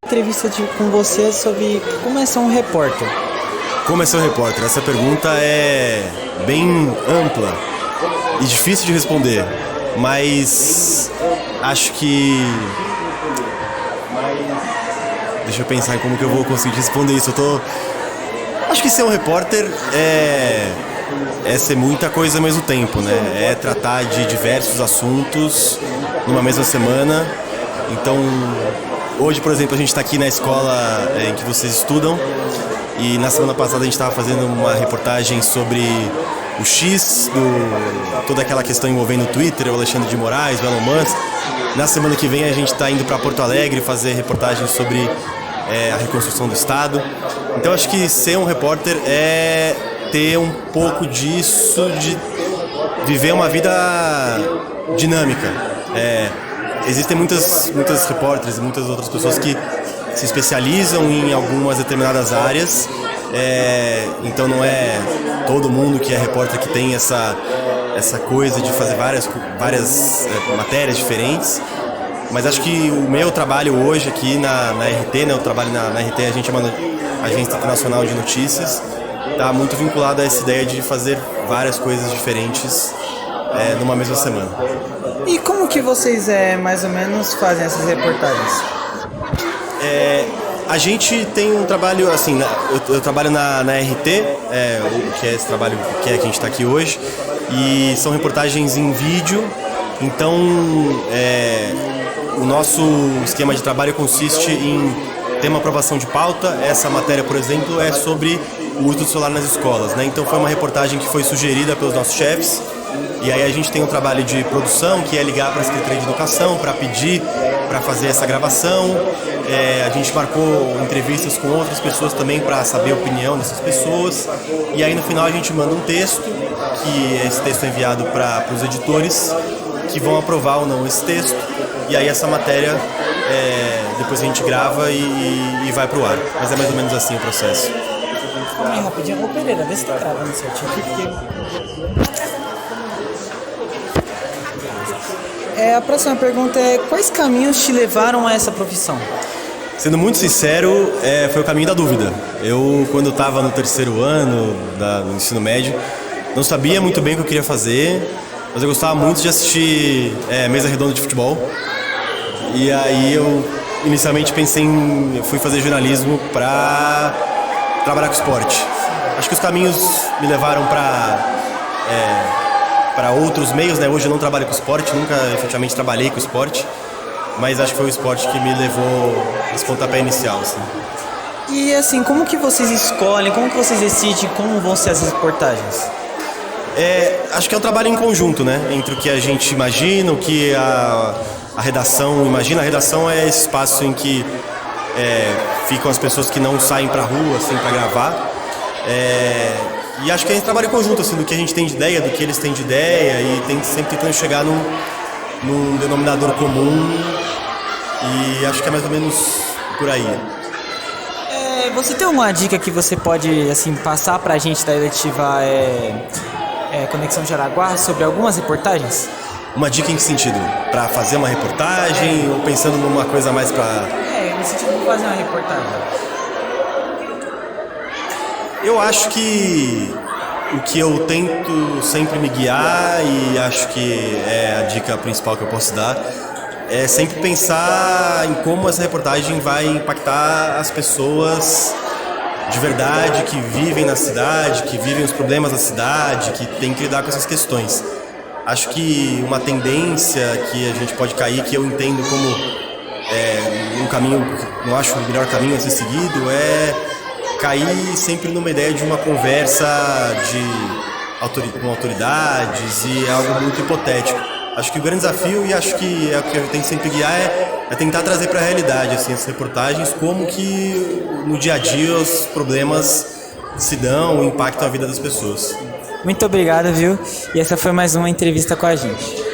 Entrevista com você sobre como é ser um repórter. Como é ser um repórter? Essa pergunta é bem ampla e difícil de responder, mas acho que... Deixa eu pensar em como que eu vou conseguir responder isso. Acho que ser um repórter é ser muita coisa ao mesmo tempo, né? É tratar de diversos assuntos numa mesma semana. Então, hoje, por exemplo, a gente está aqui na escola em que vocês estudam, e na semana passada a gente estava fazendo uma reportagem sobre o X, toda aquela questão envolvendo o Twitter, o Alexandre de Moraes, o Elon Musk. Na semana que vem a gente está indo para Porto Alegre fazer reportagem sobre a reconstrução do Estado. Então acho que ser um repórter é ter um pouco disso, de viver uma vida dinâmica. Existem muitas repórteres e muitas outras pessoas que se especializam em algumas determinadas áreas, então não é todo mundo que é repórter que tem essa coisa de fazer várias matérias diferentes, mas acho que o meu trabalho hoje aqui na RT, né, eu trabalho na RT, a gente é uma agência internacional de notícias, está muito vinculado a essa ideia de fazer várias coisas diferentes numa mesma semana. E como que vocês mais ou menos fazem essas reportagens? A gente tem um trabalho assim, eu trabalho na RT, que é esse trabalho que a gente está aqui hoje, e são reportagens em vídeo. Então o nosso esquema de trabalho consiste em ter uma aprovação de pauta. Essa matéria, por exemplo, é sobre o uso do celular nas escolas, né? Então foi uma reportagem que foi sugerida pelos nossos chefes, e aí a gente tem um trabalho de produção, que é ligar para a Secretaria de Educação para pedir para fazer essa gravação. A gente marcou entrevistas com outras pessoas também para saber a opinião dessas pessoas, e aí no final a gente manda um texto, que esse texto é enviado para os editores, que vão aprovar ou não esse texto, e aí essa matéria depois a gente grava e vai pro ar. Mas é mais ou menos assim o processo. Calma aí, rapidinho. Ô Pereira, vê se tá gravando certinho aqui, a próxima pergunta é: quais caminhos te levaram a essa profissão? Sendo muito sincero, foi o caminho da dúvida. Eu, quando estava no terceiro ano do ensino médio, não sabia muito bem o que eu queria fazer, mas eu gostava muito de assistir mesa redonda de futebol. E aí eu inicialmente fui fazer jornalismo para trabalhar com esporte. Acho que os caminhos me levaram para outros meios, né? Hoje eu não trabalho com esporte, nunca efetivamente trabalhei com esporte, mas acho que foi o esporte que me levou esse pontapé inicial, assim. E assim, como que vocês escolhem, como que vocês decidem como vão ser as reportagens? Acho que é um trabalho em conjunto, né? Entre o que a gente imagina, o que a redação imagina. A redação é esse espaço em que ficam as pessoas que não saem pra rua, assim, pra gravar. E acho que a gente trabalha em conjunto, assim, do que a gente tem de ideia, do que eles têm de ideia, e sempre tentando chegar num denominador comum, e acho que é mais ou menos por aí. Você tem uma dica que você pode, assim, passar pra gente da eletiva Conexão Jaraguá sobre algumas reportagens? Uma dica em que sentido? Pra fazer uma reportagem ou pensando numa coisa mais pra... no sentido de fazer uma reportagem. Eu acho que o que eu tento sempre me guiar, e acho que é a dica principal que eu posso dar, é sempre pensar em como essa reportagem vai impactar as pessoas de verdade, que vivem na cidade, que vivem os problemas da cidade, que tem que lidar com essas questões. Acho que uma tendência que a gente pode cair, que eu entendo como um caminho, não acho o melhor caminho a ser seguido, é cair sempre numa ideia de uma conversa com autoridades, e é algo muito hipotético. Acho que o grande desafio, e acho que é o que eu tenho que sempre guiar, é tentar trazer para a realidade, assim, essas reportagens, como que no dia a dia os problemas se dão, impactam a vida das pessoas. Muito obrigado, viu? E essa foi mais uma entrevista com a gente.